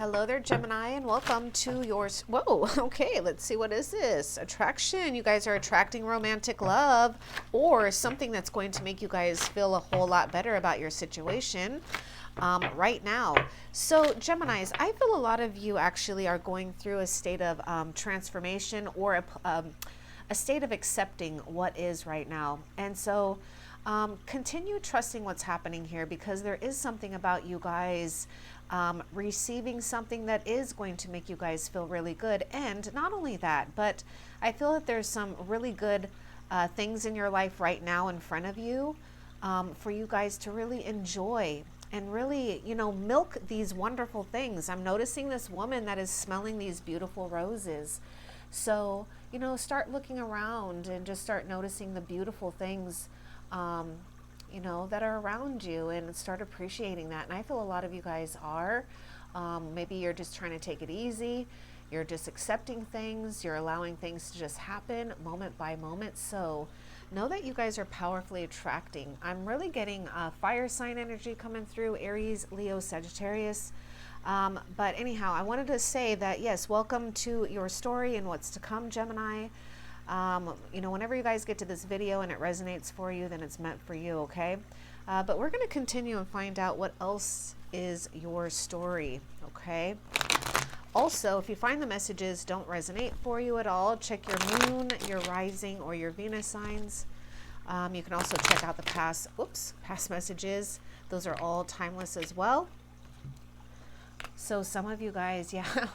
Hello there, Gemini, and welcome to your, whoa, okay, let's see, what is this? Attraction. You guys are attracting romantic love or something that's going to make you guys feel a whole lot better about your situation right now. So, Geminis, I feel a lot of you actually are going through a state of transformation or a state of accepting what is right now. And so, continue trusting what's happening here, because there is something about you guys receiving something that is going to make you guys feel really good. And not only that, but I feel that there's some really good things in your life right now in front of you for you guys to really enjoy and really, you know, milk these wonderful things. I'm noticing this woman that is smelling these beautiful roses. So, you know, start looking around and just start noticing the beautiful things you know, that are around you, and start appreciating that. And I feel a lot of you guys are. Maybe you're just trying to take it easy. You're just accepting things. You're allowing things to just happen moment by moment. So know that you guys are powerfully attracting. I'm really getting fire sign energy coming through: Aries, Leo, Sagittarius. But anyhow, I wanted to say that, yes, welcome to your story and what's to come, Gemini. You know, whenever you guys get to this video and it resonates for you, then it's meant for you, okay? But we're going to continue and find out what else is your story, okay? Also, if you find the messages don't resonate for you at all, check your moon, your rising, or your Venus signs. You can also check out the past messages. Those are all timeless as well. So some of you guys, yeah,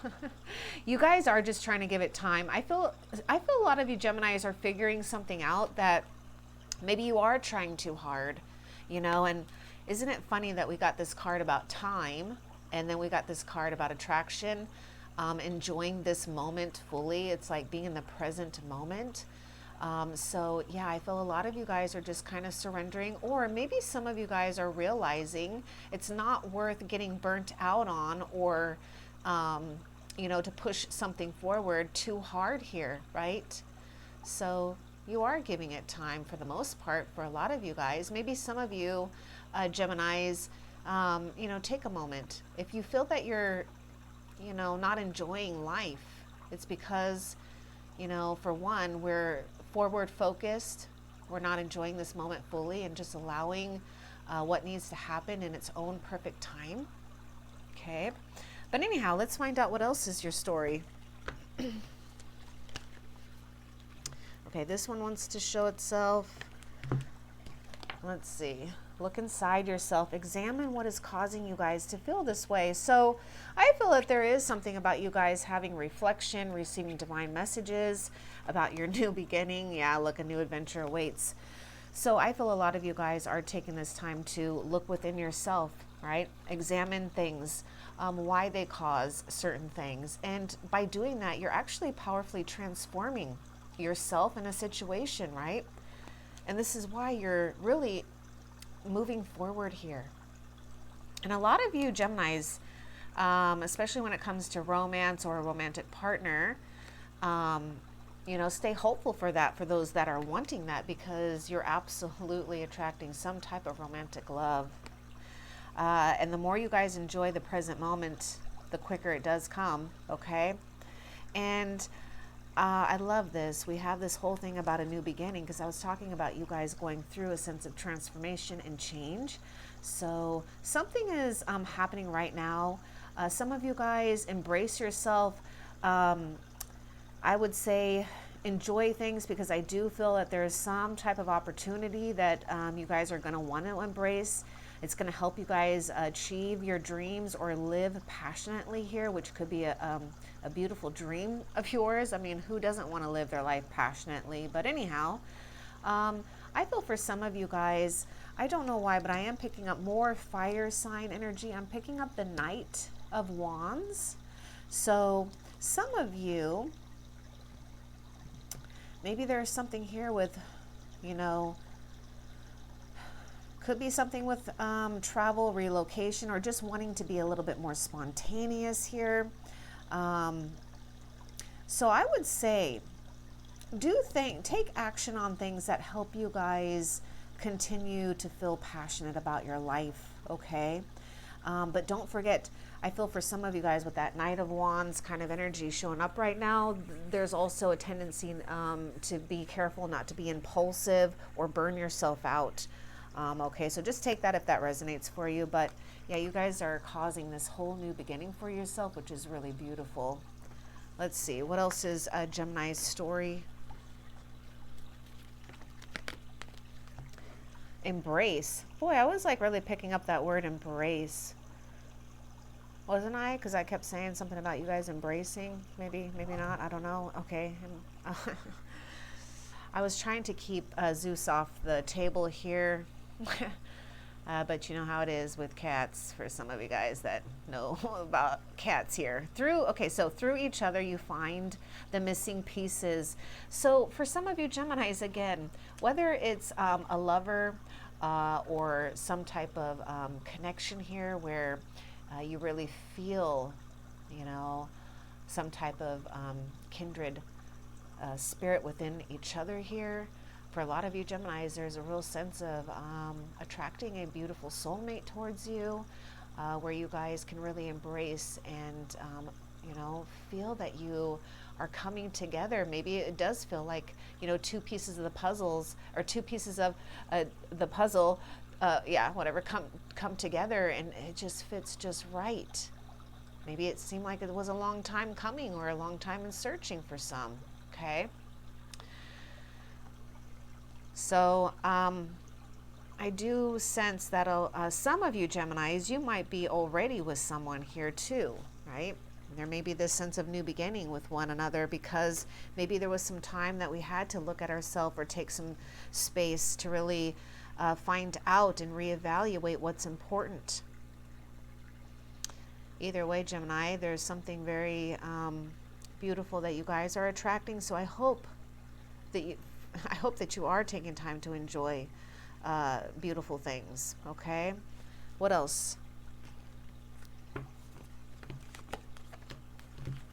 you guys are just trying to give it time. I feel a lot of you Geminis are figuring something out, that maybe you are trying too hard, you know. And isn't it funny that we got this card about time, and then we got this card about attraction, enjoying this moment fully. It's like being in the present moment. So yeah, I feel a lot of you guys are just kind of surrendering, or maybe some of you guys are realizing it's not worth getting burnt out on, or, you know, to push something forward too hard here, right? So you are giving it time for the most part for a lot of you guys. Maybe some of you Geminis, you know, take a moment. If you feel that you're, you know, not enjoying life, it's because, you know, for one, we're forward focused. We're not enjoying this moment fully and just allowing what needs to happen in its own perfect time. Okay. But anyhow, let's find out what else is your story. Okay, this one wants to show itself. Let's see. Look inside yourself. Examine what is causing you guys to feel this way. So I feel that there is something about you guys having reflection, receiving divine messages about your new beginning. Yeah, look, a new adventure awaits. So I feel a lot of you guys are taking this time to look within yourself, right? Examine things, why they cause certain things. And by doing that, you're actually powerfully transforming yourself in a situation, right? And this is why you're really moving forward here. And a lot of you Geminis, especially when it comes to romance or a romantic partner, you know, stay hopeful for that, for those that are wanting that, because you're absolutely attracting some type of romantic love. And the more you guys enjoy the present moment, the quicker it does come, okay? And I love this. We have this whole thing about a new beginning, because I was talking about you guys going through a sense of transformation and change. So something is happening right now. Some of you guys embrace yourself. I would say enjoy things, because I do feel that there's some type of opportunity that you guys are going to want to embrace. It's going to help you guys achieve your dreams or live passionately here, which could be a beautiful dream of yours. I mean, who doesn't want to live their life passionately? But anyhow, I feel for some of you guys, I don't know why, but I am picking up more fire sign energy. I'm picking up the Knight of Wands. So some of you, maybe there's something here with, you know, could be something with travel, relocation, or just wanting to be a little bit more spontaneous here. So I would say, take action on things that help you guys continue to feel passionate about your life, okay? But don't forget, I feel for some of you guys with that Knight of Wands kind of energy showing up right now, there's also a tendency to be careful not to be impulsive or burn yourself out. Okay, so just take that if that resonates for you. But yeah, you guys are causing this whole new beginning for yourself, which is really beautiful. Let's see, what else is Gemini's story? Embrace. Boy, I was like really picking up that word embrace. Wasn't I? Because I kept saying something about you guys embracing. Maybe not. I don't know. Okay. I was trying to keep Zeus off the table here. But you know how it is with cats for some of you guys that know about cats here. So through each other you find the missing pieces. So for some of you Geminis, again, whether it's a lover or some type of connection here where you really feel, you know, some type of kindred spirit within each other here. For a lot of you Geminis, there's a real sense of attracting a beautiful soulmate towards you, where you guys can really embrace and, you know, feel that you are coming together. Maybe it does feel like, you know, two pieces of the puzzles, or two pieces of the puzzle, yeah, whatever, come together, and it just fits just right. Maybe it seemed like it was a long time coming, or a long time in searching for some. Okay. So I do sense that some of you Geminis, you might be already with someone here too, right? There may be this sense of new beginning with one another, because maybe there was some time that we had to look at ourselves or take some space to really find out and reevaluate what's important. Either way, Gemini, there's something very beautiful that you guys are attracting. So I hope that you are taking time to enjoy beautiful things. Okay, what else?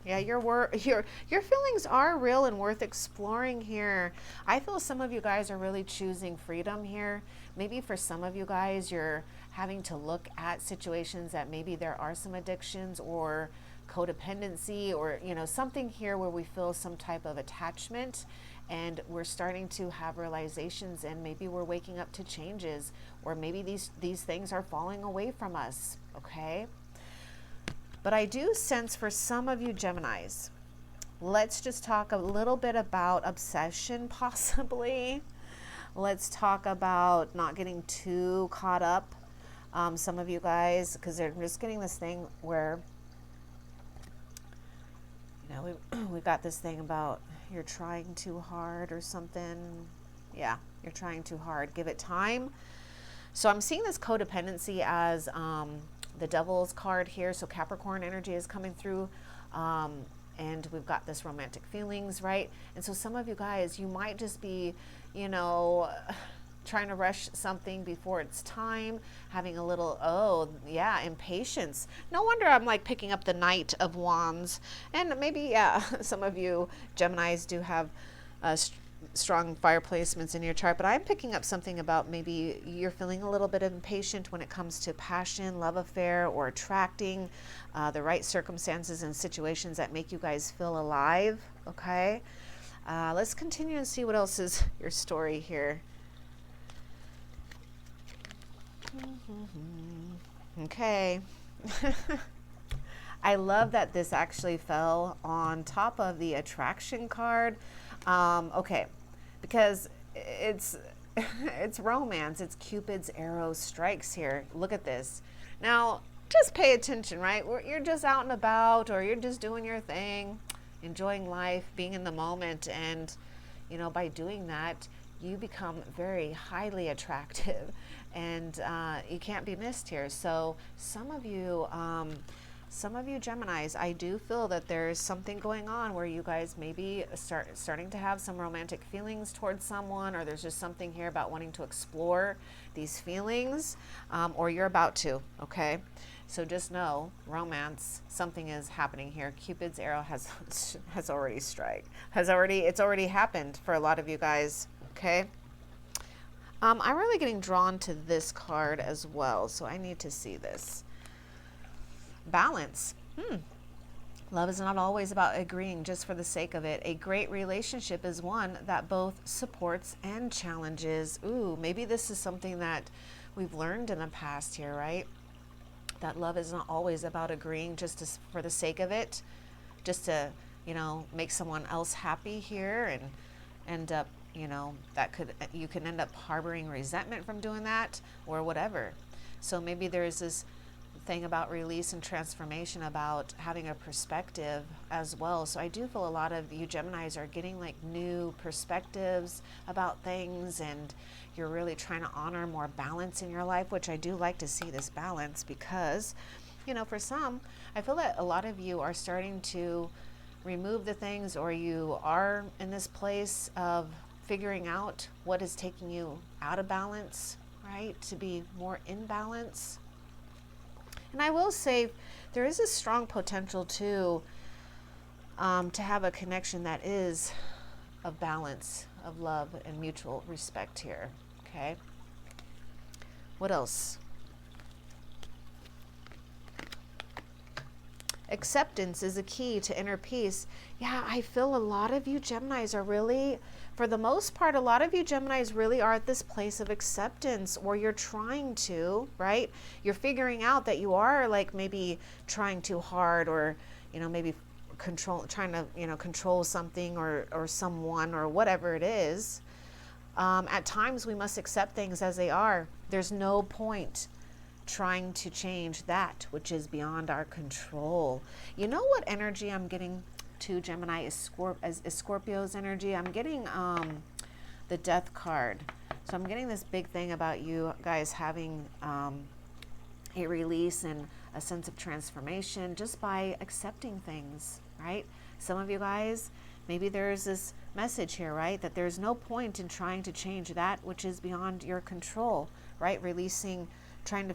Yeah, your feelings are real and worth exploring here. I feel some of you guys are really choosing freedom here. Maybe for some of you guys, you're having to look at situations that maybe there are some addictions or codependency, or, you know, something here where we feel some type of attachment, and we're starting to have realizations, and maybe we're waking up to changes, or maybe these things are falling away from us. Okay. But I do sense for some of you Geminis, let's just talk a little bit about obsession, possibly. Let's talk about not getting too caught up. Some of you guys, because they're just getting this thing where, you know, we got this thing about you're trying too hard or something. Yeah, you're trying too hard. Give it time. So I'm seeing this codependency as the Devil's card here. So Capricorn energy is coming through, and we've got this romantic feelings, right? And so some of you guys, you might just be, you know, trying to rush something before it's time, having a little, oh yeah, impatience. No wonder I'm like picking up the Knight of Wands. And maybe, yeah, some of you Geminis do have strong fire placements in your chart, but I'm picking up something about maybe you're feeling a little bit impatient when it comes to passion, love affair, or attracting the right circumstances and situations that make you guys feel alive. Okay, let's continue and see what else is your story here. Okay. I love that this actually fell on top of the attraction card. Okay, because it's romance. It's Cupid's arrow strikes here. Look at this. Now, just pay attention, right? You're just out and about, or you're just doing your thing, enjoying life, being in the moment, and, you know, by doing that, you become very highly attractive, and you can't be missed here. So some of you Geminis, I do feel that there's something going on where you guys maybe starting to have some romantic feelings towards someone, or there's just something here about wanting to explore these feelings, or you're about to. Okay, so just know, romance, something is happening here. Cupid's arrow has already it's already happened for a lot of you guys. Okay. I'm really getting drawn to this card as well, so I need to see this. Balance. Love is not always about agreeing just for the sake of it. A great relationship is one that both supports and challenges. Ooh, maybe this is something that we've learned in the past here, right? That love is not always about agreeing just for the sake of it, just to, make someone else happy here and end up, you can end up harboring resentment from doing that or whatever. So maybe there's this thing about release and transformation, about having a perspective as well. So I do feel a lot of you Geminis are getting like new perspectives about things, and you're really trying to honor more balance in your life, which I do like to see this balance because, for some, I feel that a lot of you are starting to remove the things, or you are in this place of figuring out what is taking you out of balance, right? To be more in balance. And I will say there is a strong potential to have a connection that is of balance, of love and mutual respect here. Okay. What else? Acceptance is a key to inner peace. Yeah, I feel a lot of you Geminis are really, for the most part, a lot of you Geminis really are at this place of acceptance, or you're trying to, right? You're figuring out that you are like maybe trying too hard, or, maybe trying to, control something or someone or whatever it is. At times we must accept things as they are. There's no point trying to change that which is beyond our control. You know what energy I'm getting to, Gemini, is Scorpio's energy. I'm getting the Death card. So I'm getting this big thing about you guys having a release and a sense of transformation just by accepting things, right? Some of you guys, maybe there's this message here, right? That there's no point in trying to change that which is beyond your control, right? Releasing, trying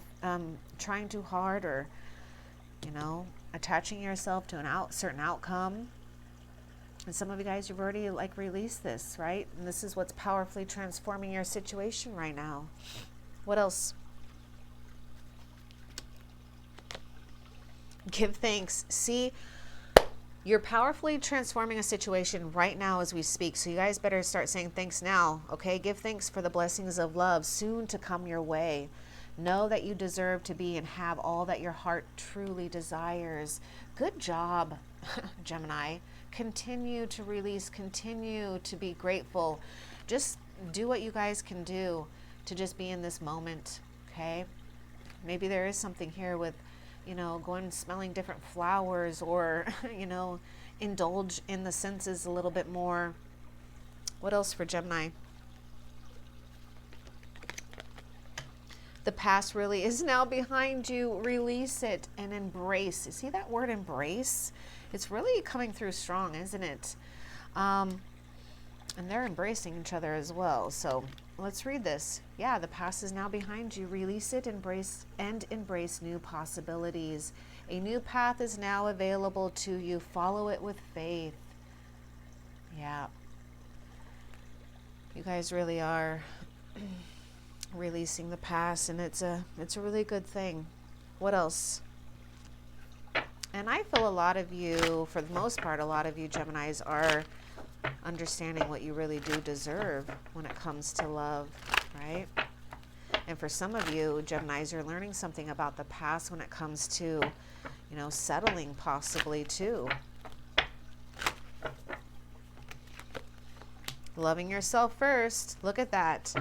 too hard, or, attaching yourself to a certain outcome. And some of you guys, you've already released this, right? And this is what's powerfully transforming your situation right now. What else? Give thanks. See, you're powerfully transforming a situation right now as we speak. So you guys better start saying thanks now, okay? Give thanks for the blessings of love soon to come your way. Know that you deserve to be and have all that your heart truly desires. Good job, Gemini. Continue to release, continue to be grateful. Just do what you guys can do to just be in this moment, okay? Maybe there is something here with, going and smelling different flowers, or, indulge in the senses a little bit more. What else for Gemini? The past really is now behind you. Release it and embrace. You see that word embrace? It's really coming through strong, isn't it? And they're embracing each other as well. So let's read this. Yeah, the past is now behind you. Release it, embrace new possibilities. A new path is now available to you. Follow it with faith. Yeah. You guys really are releasing the past, and it's a really good thing. What else? And I feel a lot of you, for the most part, a lot of you Geminis are understanding what you really do deserve when it comes to love, right? And for some of you Geminis, you're learning something about the past when it comes to, settling possibly too. Loving yourself first. Look at that.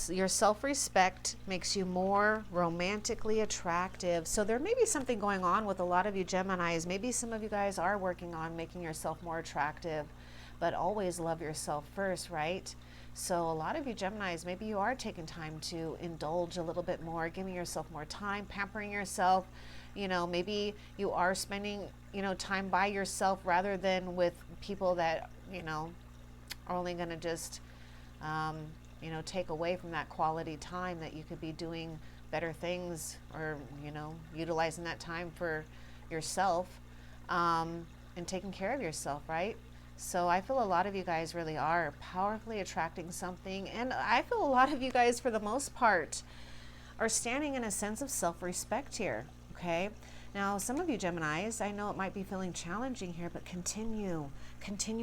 Your self-respect makes you more romantically attractive. So there may be something going on with a lot of you Geminis. Maybe some of you guys are working on making yourself more attractive, but always love yourself first, right? So a lot of you Geminis, maybe you are taking time to indulge a little bit more, giving yourself more time, pampering yourself. Maybe you are spending, time by yourself rather than with people that, are only going to just, take away from that quality time that you could be doing better things, or, utilizing that time for yourself, and taking care of yourself, right? So I feel a lot of you guys really are powerfully attracting something. And I feel a lot of you guys, for the most part, are standing in a sense of self-respect here, okay? Now, some of you Geminis, I know it might be feeling challenging here, but continue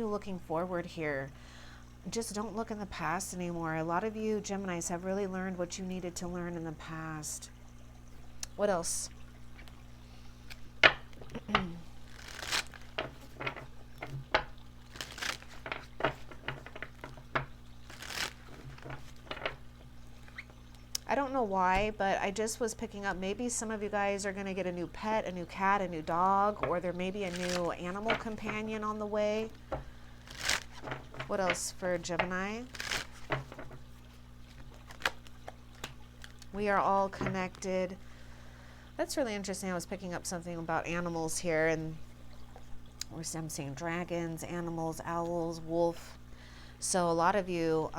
looking forward here. Just don't look in the past anymore. A lot of you Geminis have really learned what you needed to learn in the past. What else? I don't know why, but I just was picking up maybe some of you guys are going to get a new pet, a new cat, a new dog, or there may be a new animal companion on the way. What else for Gemini? We are all connected. That's really interesting. I was picking up something about animals here, and I'm seeing dragons, animals, owls, wolf. So a lot of you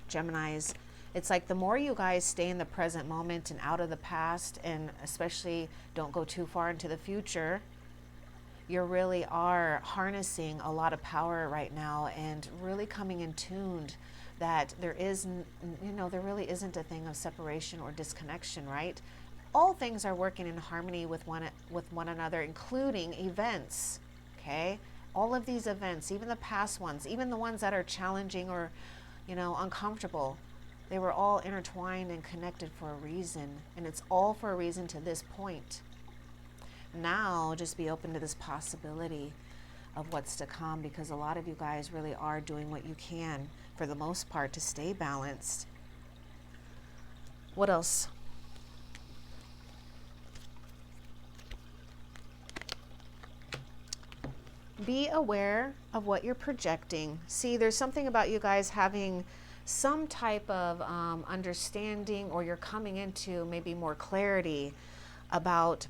Geminis, it's like the more you guys stay in the present moment and out of the past, and especially don't go too far into the future, you really are harnessing a lot of power right now and really coming in tuned that there is, there really isn't a thing of separation or disconnection, right? All things are working in harmony with one another, including events, okay? All of these events, even the past ones, even the ones that are challenging or, uncomfortable, they were all intertwined and connected for a reason, and it's all for a reason to this point. Now, just be open to this possibility of what's to come, because a lot of you guys really are doing what you can, for the most part, to stay balanced. What else? Be aware of what you're projecting. See, there's something about you guys having some type of understanding, or you're coming into maybe more clarity about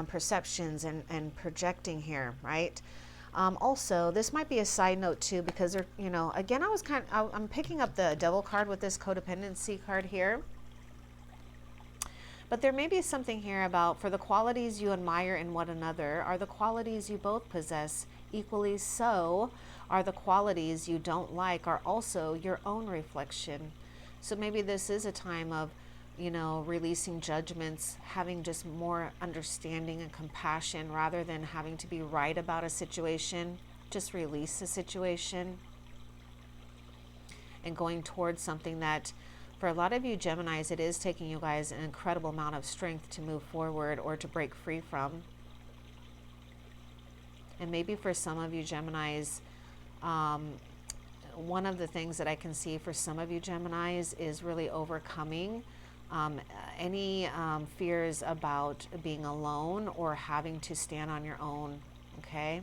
perceptions and projecting here, right? Also, this might be a side note too, because again, I'm picking up the Devil card with this codependency card here. But there may be something here about, for the qualities you admire in one another are the qualities you both possess. Equally so are the qualities you don't like are also your own reflection. So maybe this is a time of, releasing judgments, having just more understanding and compassion rather than having to be right about a situation. Just release the situation and going towards something that, for a lot of you Geminis, it is taking you guys an incredible amount of strength to move forward or to break free from. And maybe for some of you Geminis, one of the things that I can see for some of you Geminis is really overcoming any fears about being alone or having to stand on your own, okay?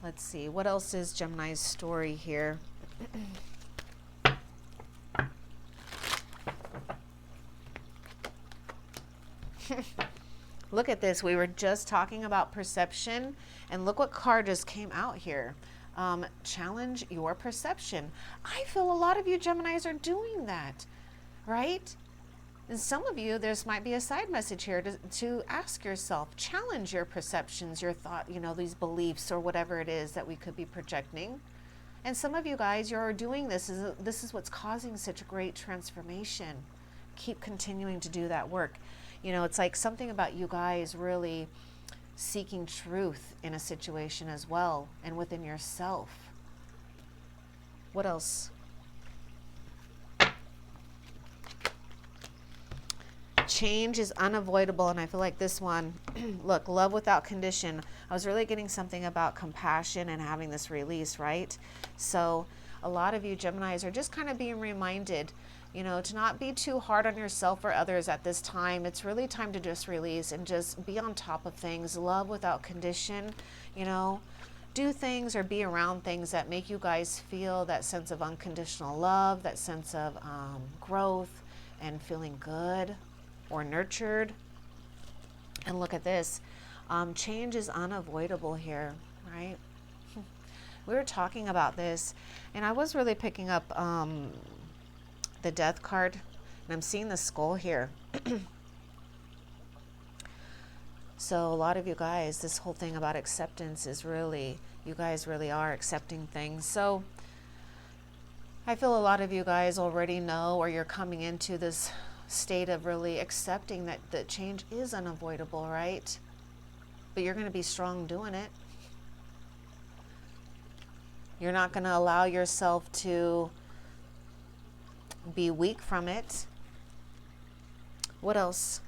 Let's see, what else is Gemini's story here? Look at this. We were just talking about perception, and look what card just came out here. Challenge your perception. I feel a lot of you Geminis are doing that, right? And some of you, there might be a side message here to ask yourself, challenge your perceptions, your thought, these beliefs or whatever it is that we could be projecting. And some of you guys, you're doing this. This is what's causing such a great transformation. Keep continuing to do that work. It's like something about you guys really seeking truth in a situation as well, and within yourself. What else? Change is unavoidable, and I feel like this one, look, love without condition. I was really getting something about compassion and having this release, right? So a lot of you Geminis are just kind of being reminded, to not be too hard on yourself or others at this time. It's really time to just release and just be on top of things. Love without condition, do things or be around things that make you guys feel that sense of unconditional love, that sense of growth and feeling good or nurtured. And look at this. Change is unavoidable here, right? We were talking about this, and I was really picking up the Death card, and I'm seeing the skull here. So a lot of you guys, this whole thing about acceptance is really, you guys really are accepting things. So I feel a lot of you guys already know, or you're coming into this state of really accepting that the change is unavoidable, right? But you're going to be strong doing it. You're not going to allow yourself to be weak from it. What else?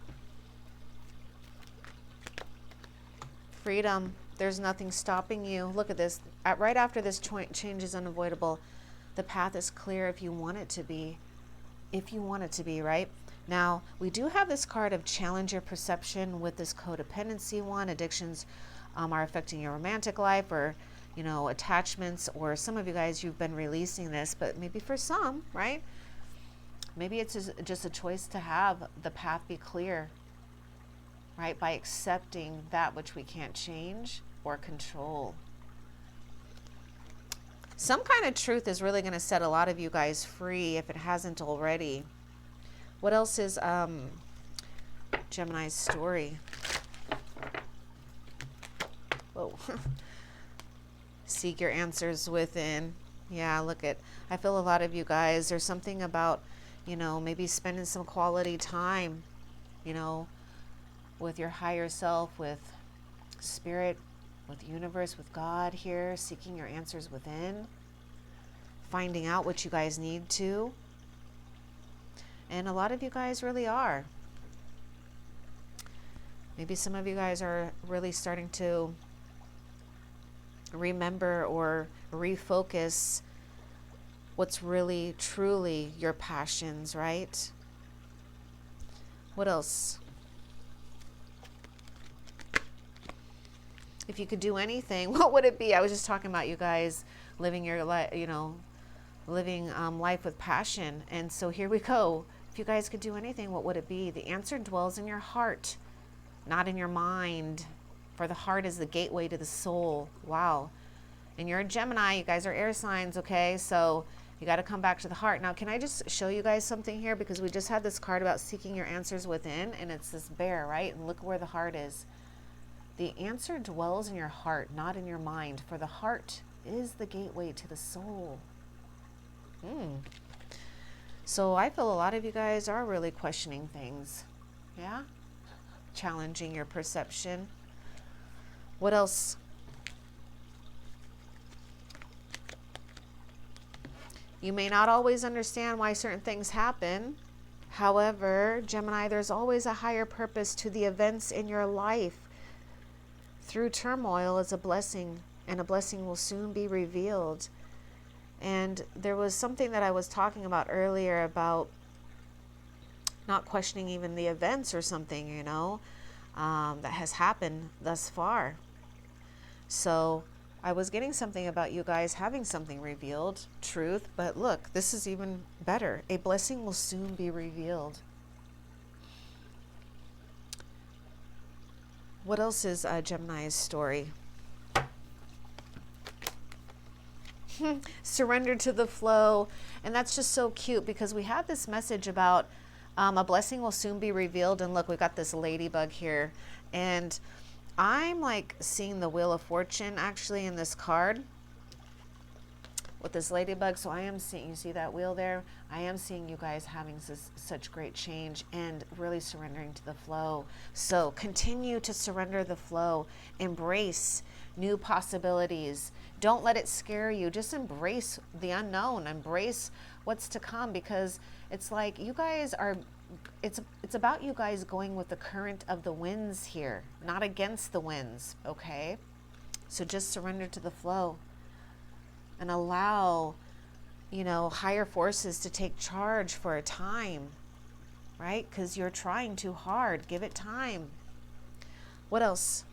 Freedom. There's nothing stopping you. Look at this. Right after this change is unavoidable, the path is clear if you want it to be. If you want it to be, right? Now, we do have this card of challenge your perception with this codependency one. Addictions are affecting your romantic life, or, you know, attachments, or some of you guys, you've been releasing this, but maybe for some, right? Maybe it's just a choice to have the path be clear, right? By accepting that which we can't change or control. Some kind of truth is really going to set a lot of you guys free if it hasn't already. What else is Gemini's story? Whoa. Seek your answers within. Yeah, look at, I feel a lot of you guys, there's something about, you know, maybe spending some quality time, you know, with your higher self, with spirit, with universe, with God here, seeking your answers within, finding out what you guys need to. And a lot of you guys really are. Maybe some of you guys are really starting to remember or refocus what's really, truly your passions, right? What else? If you could do anything, what would it be? I was just talking about you guys living your life, you know, living life with passion. And so here we go. If you guys could do anything, what would it be? The answer dwells in your heart, not in your mind. For the heart is the gateway to the soul. Wow. And you're a Gemini. You guys are air signs, okay? So you got to come back to the heart. Now, can I just show you guys something here? Because we just had this card about seeking your answers within, and it's this bear, right? And look where the heart is. The answer dwells in your heart, not in your mind. For the heart is the gateway to the soul. So I feel a lot of you guys are really questioning things. Yeah? Challenging your perception. What else? You may not always understand why certain things happen. However, Gemini, there's always a higher purpose to the events in your life. Through turmoil is a blessing, and a blessing will soon be revealed. And there was something that I was talking about earlier about not questioning even the events or something, you know, that has happened thus far. So I was getting something about you guys having something revealed, truth, but look, this is even better. A blessing will soon be revealed. What else is Gemini's story? Surrender to the flow. And that's just so cute because we have this message about a blessing will soon be revealed. And look, we've got this ladybug here. And I'm like seeing the Wheel of Fortune actually in this card with this ladybug. So I am seeing, you see that wheel there? I am seeing you guys having such great change and really surrendering to the flow. So continue to surrender the flow. Embrace new possibilities. Don't let it scare you. Just embrace the unknown. Embrace what's to come, because it's like you guys are, it's about you guys going with the current of the winds here, not against the winds, okay? So just surrender to the flow and allow, you know, higher forces to take charge for a time, right? Because you're trying too hard. Give it time. What else?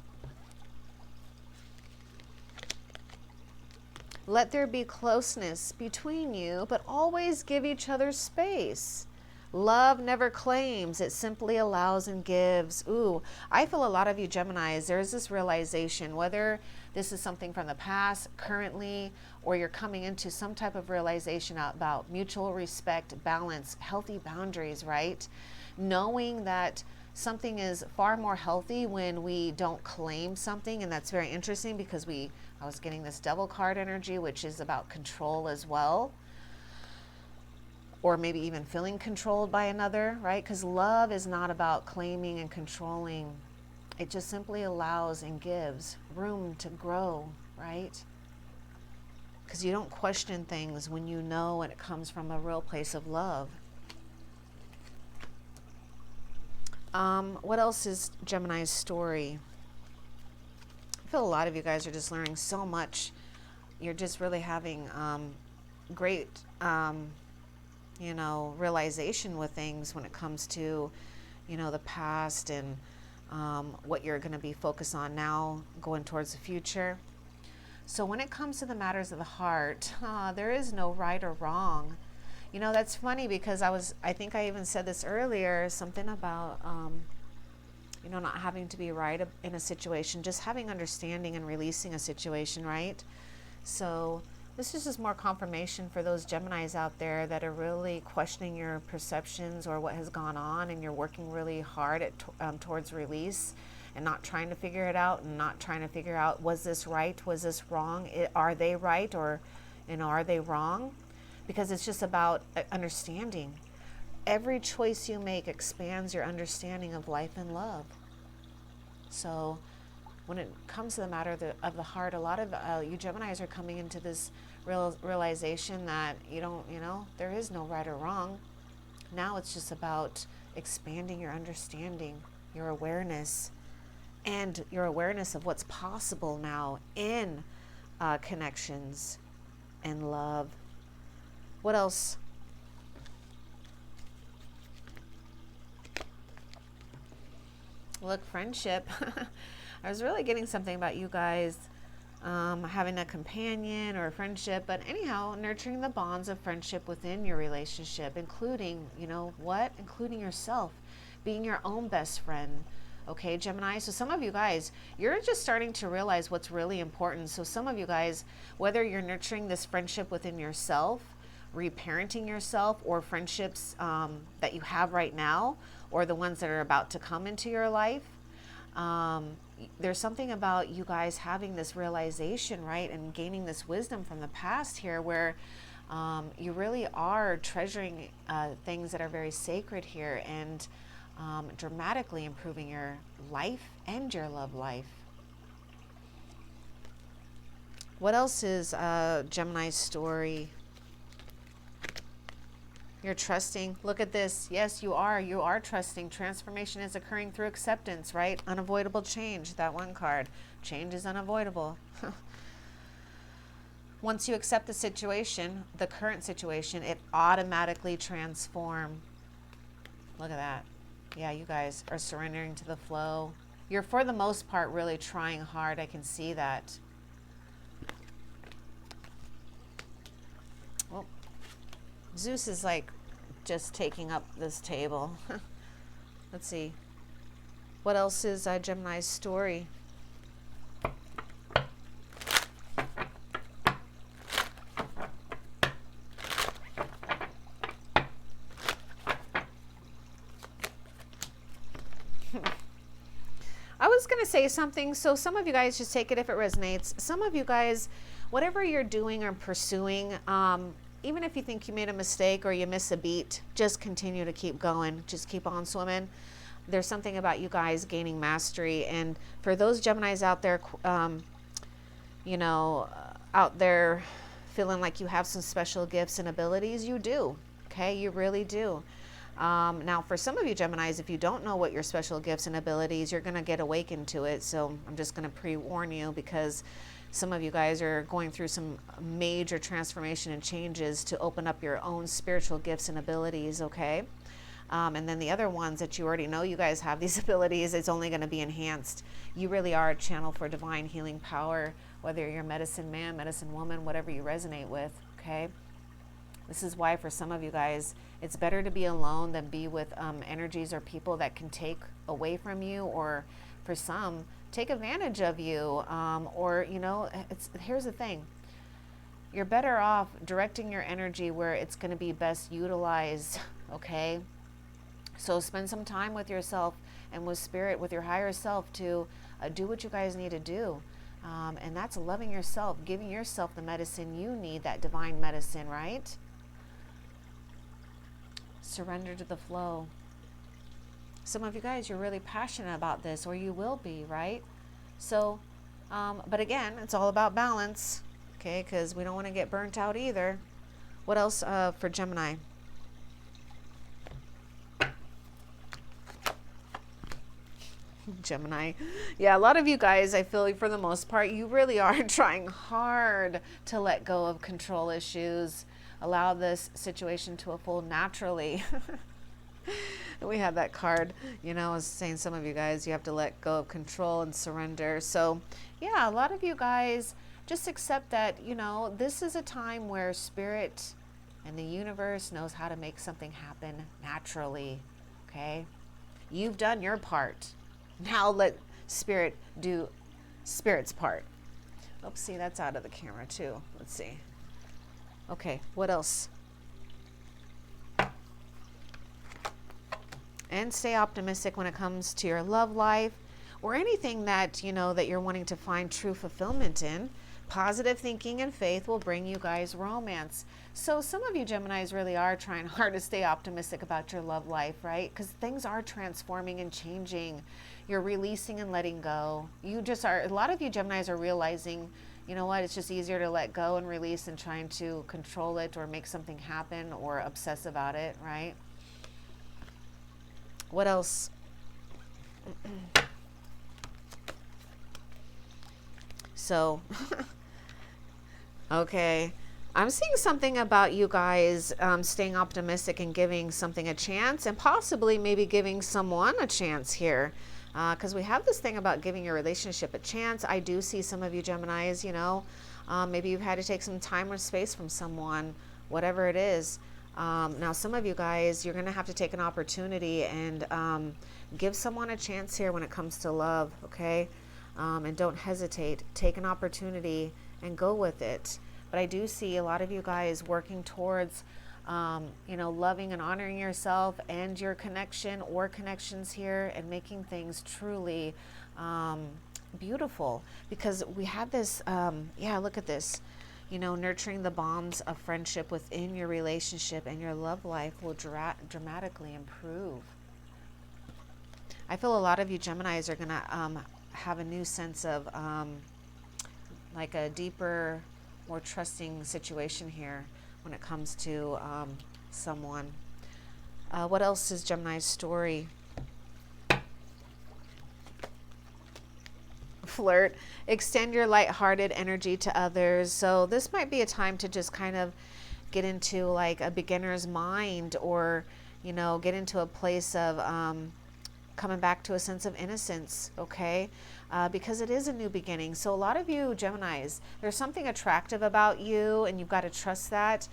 Let there be closeness between you, but always give each other space. Love never claims, it simply allows and gives. Ooh, I feel a lot of you Geminis, there's this realization, whether this is something from the past, currently, or you're coming into some type of realization about mutual respect, balance, healthy boundaries, right? Knowing that something is far more healthy when we don't claim something, and that's very interesting because I was getting this Devil card energy, which is about control as well. or maybe even feeling controlled by another, right? Because love is not about claiming and controlling. It just simply allows and gives room to grow, right? Because you don't question things when you know and it comes from a real place of love. What else is Gemini's story? I feel a lot of you guys are just learning so much. You're just really having great, realization with things when it comes to, the past and what you're going to be focused on now going towards the future. So when it comes to the matters of the heart, there is no right or wrong. That's funny because I think I even said this earlier, something about, not having to be right in a situation, just having understanding and releasing a situation, right? So this is just more confirmation for those Geminis out there that are really questioning your perceptions or what has gone on, and you're working really hard towards release and not trying to figure it out and not trying to figure out, was this right? Was this wrong? Are they right or, are they wrong? Because it's just about understanding. Every choice you make expands your understanding of life and love. So when it comes to the matter of the heart, a lot of you Geminis are coming into this realization that there is no right or wrong. Now it's just about expanding your understanding, your awareness, and your awareness of what's possible now in connections and love. What else? Look, friendship. I was really getting something about you guys having a companion or a friendship, but anyhow, nurturing the bonds of friendship within your relationship, including, including yourself, being your own best friend. Okay, Gemini. So some of you guys, you're just starting to realize what's really important. So some of you guys, whether you're nurturing this friendship within yourself, reparenting yourself, or friendships that you have right now, or the ones that are about to come into your life, there's something about you guys having this realization, right, and gaining this wisdom from the past here, where you really are treasuring things that are very sacred here, and dramatically improving your life and your love life. What else is Gemini's story? You're trusting. Look at this. Yes, you are. You are trusting. Transformation is occurring through acceptance, right? Unavoidable change. That one card. Change is unavoidable. Once you accept the situation, the current situation, it automatically transforms. Look at that. Yeah, you guys are surrendering to the flow. You're, for the most part, really trying hard. I can see that. Well, Zeus is like just taking up this table. Let's see. What else is Gemini's story? I was going to say something, so some of you guys just take it if it resonates. Some of you guys, whatever you're doing or pursuing, even if you think you made a mistake or you miss a beat, just continue to keep going. Just keep on swimming. There's something about you guys gaining mastery. And for those Geminis out there, out there feeling like you have some special gifts and abilities, you do. Okay, you really do. Now, for some of you Geminis, if you don't know what your special gifts and abilities, you're going to get awakened to it. So I'm just going to pre-warn you, because some of you guys are going through some major transformation and changes to open up your own spiritual gifts and abilities, okay? And then the other ones that you already know you guys have these abilities, it's only going to be enhanced. You really are a channel for divine healing power, whether you're medicine man, medicine woman, whatever you resonate with, okay? This is why for some of you guys, it's better to be alone than be with energies or people that can take away from you, or for some, take advantage of you, here's the thing. You're better off directing your energy where it's going to be best utilized, okay? So spend some time with yourself and with spirit, with your higher self, to do what you guys need to do. And that's loving yourself, giving yourself the medicine you need, that divine medicine, right? surrender to the flow. Some of you guys, you're really passionate about this, or you will be, right? So, but again, it's all about balance, okay? Because we don't want to get burnt out either. What else for Gemini? Gemini. Yeah, a lot of you guys, I feel like for the most part, you really are trying hard to let go of control issues, allow this situation to unfold naturally. We had that card, you know, I was saying some of you guys, you have to let go of control and surrender. So yeah, a lot of you guys just accept that, you know, this is a time where spirit and the universe knows how to make something happen naturally. Okay. You've done your part. Now let spirit do spirit's part. Oops, see, that's out of the camera too. Let's see. Okay, what else? And stay optimistic when it comes to your love life or anything that, you know, that you're wanting to find true fulfillment in. Positive thinking and faith will bring you guys romance. So some of you Geminis really are trying hard to stay optimistic about your love life, right? Because things are transforming and changing. You're releasing and letting go. You just are, a lot of you Geminis are realizing, you know what, it's just easier to let go and release than trying to control it or make something happen or obsess about it, right? What else? So, okay. I'm seeing something about you guys staying optimistic and giving something a chance, and possibly maybe giving someone a chance here. Because we have this thing about giving your relationship a chance. I do see some of you Geminis, you know, maybe you've had to take some time or space from someone, whatever it is. Now, some of you guys, you're going to have to take an opportunity and give someone a chance here when it comes to love, okay? And don't hesitate. Take an opportunity and go with it. But I do see a lot of you guys working towards, you know, loving and honoring yourself and your connection or connections here and making things truly beautiful. Because we have this, yeah, look at this. You know, nurturing the bonds of friendship within your relationship and your love life will dramatically improve. I feel a lot of you Geminis are going to have a new sense of like a deeper, more trusting situation here when it comes to someone. What else is Gemini's story? Flirt. Extend your lighthearted energy to others. So this might be a time to just kind of get into like a beginner's mind, or, you know, get into a place of coming back to a sense of innocence, okay? Because it is a new beginning. So a lot of you Geminis, there's something attractive about you, and you've got to trust that.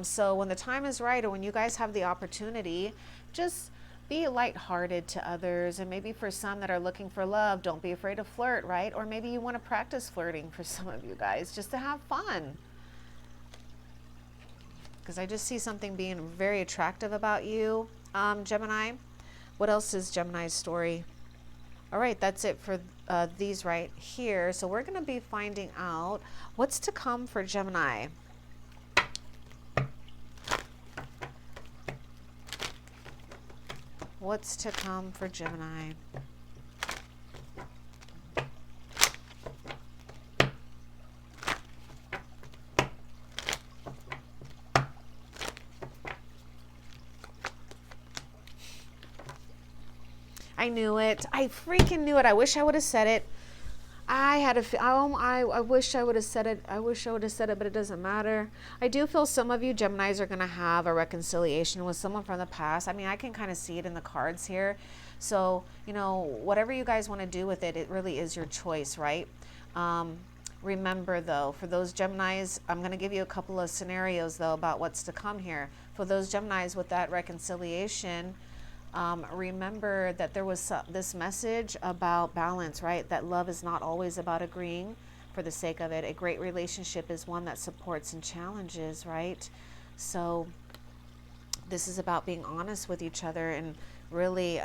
So when the time is right, or when you guys have the opportunity, just be lighthearted to others. And maybe for some that are looking for love, don't be afraid to flirt, right? Or maybe you want to practice flirting for some of you guys, just to have fun. Because I just see something being very attractive about you, Gemini. What else is Gemini's story? All right, that's it for these right here. So we're going to be finding out what's to come for Gemini. What's to come for Gemini? I knew it. I freaking knew it. I wish I would have said it. I wish I would have said it. I wish I would have said it, but it doesn't matter. I do feel some of you Geminis are going to have a reconciliation with someone from the past. I mean, I can kind of see it in the cards here. So, you know, whatever you guys want to do with it, it really is your choice, right? Remember, though, for those Geminis, I'm going to give you a couple of scenarios, though, about what's to come here. For those Geminis with that reconciliation, remember that there was this message about balance, right? That love is not always about agreeing for the sake of it. A great relationship is one that supports and challenges, right? So this is about being honest with each other and really,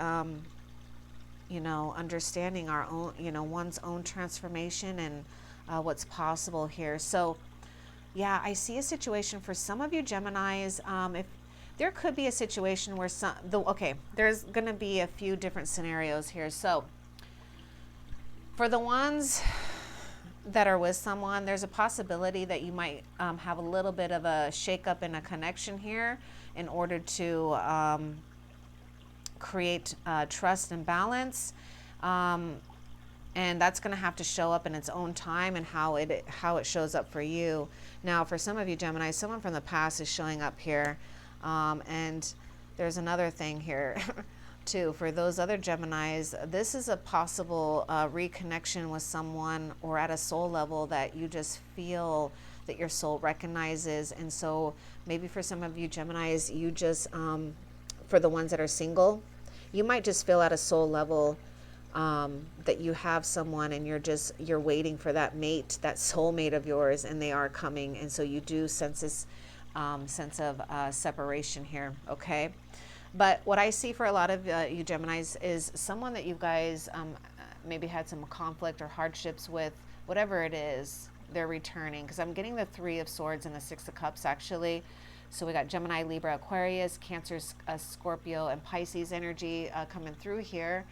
you know, understanding our own, you know, one's own transformation and what's possible here. So yeah, I see a situation for some of you Geminis, if there could be a situation where okay, there's going to be a few different scenarios here. So for the ones that are with someone, there's a possibility that you might have a little bit of a shakeup in a connection here in order to create trust and balance. And that's going to have to show up in its own time and how it shows up for you. Now, for some of you Gemini, someone from the past is showing up here. And there's another thing here too. For those other Geminis, this is a possible reconnection with someone or at a soul level that you just feel that your soul recognizes. And so maybe for some of you Geminis, you just, for the ones that are single, you might just feel at a soul level that you have someone and you're waiting for that mate, that soulmate of yours, and they are coming. And so you do sense this sense of separation here, okay? But what I see for a lot of you Geminis is someone that you guys maybe had some conflict or hardships with, whatever it is, they're returning. Because I'm getting the Three of Swords and the Six of Cups, actually. So we got Gemini, Libra, Aquarius, Cancer, Scorpio, and Pisces energy coming through here.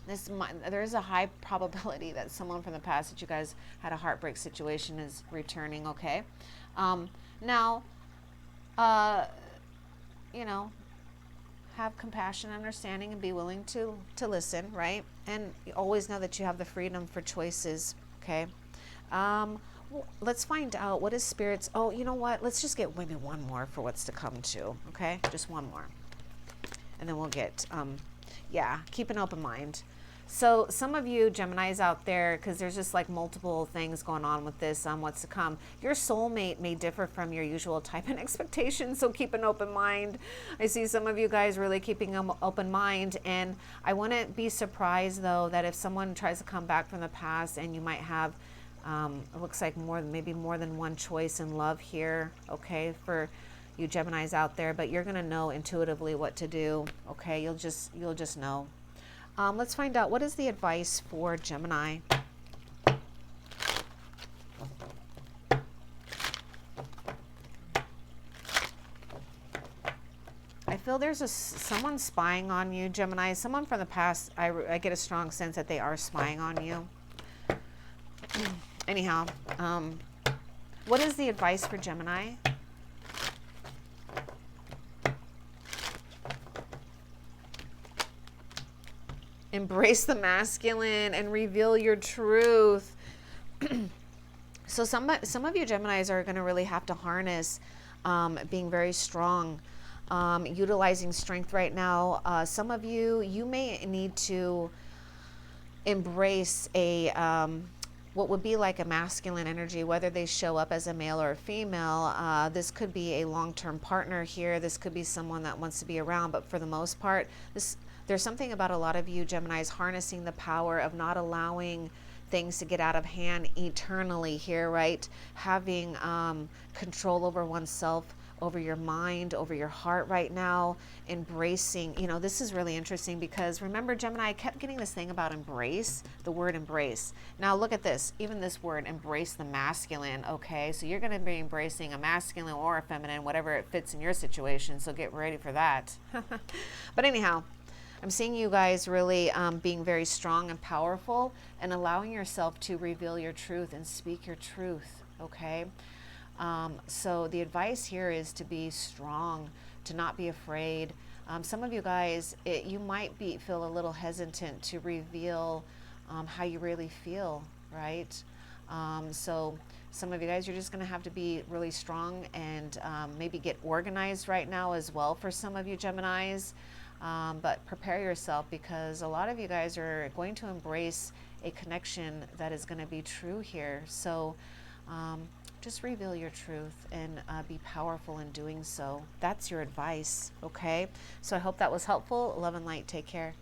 There is a high probability that someone from the past that you guys had a heartbreak situation is returning, okay? Now, you know, have compassion, understanding, and be willing to listen, right? And you always know that you have the freedom for choices, okay? Let's find out what is Spirit's, oh, you know what? Let's just get maybe one more for what's to come too, okay? Just one more. And then we'll get, yeah, keep an open mind. So some of you Geminis out there, because there's just like multiple things going on with this, what's to come. Your soulmate may differ from your usual type and expectation, so keep an open mind. I see some of you guys really keeping an open mind, and I wouldn't be surprised though that if someone tries to come back from the past and you might have, it looks like maybe more than one choice in love here, okay, for you Geminis out there, but you're gonna know intuitively what to do, okay? You'll just know. Let's find out, what is the advice for Gemini? I feel there's someone spying on you, Gemini. Someone from the past, I get a strong sense that they are spying on you. Anyhow, what is the advice for Gemini? Embrace the masculine and reveal your truth. So some of you Geminis are going to really have to harness being very strong, utilizing strength right now. Some of you may need to embrace a what would be like a masculine energy, whether they show up as a male or a female. This could be a long-term partner here. This could be someone that wants to be around, but for the most part, there's something about a lot of you Geminis harnessing the power of not allowing things to get out of hand eternally here, right? Having control over oneself, over your mind, over your heart right now, embracing, this is really interesting because remember Gemini, I kept getting this thing about embrace, the word embrace. Now look at this, even this word, embrace the masculine, okay? So you're gonna be embracing a masculine or a feminine, whatever it fits in your situation, so get ready for that. But anyhow, I'm seeing you guys really being very strong and powerful and allowing yourself to reveal your truth and speak your truth, okay? So the advice here is to be strong, to not be afraid. Some of you guys, you might feel a little hesitant to reveal how you really feel, right? So some of you guys, you're just going to have to be really strong and maybe get organized right now as well for some of you Geminis. But prepare yourself because a lot of you guys are going to embrace a connection that is going to be true here. So just reveal your truth and be powerful in doing so. That's your advice, okay? So I hope that was helpful. Love and light. Take care.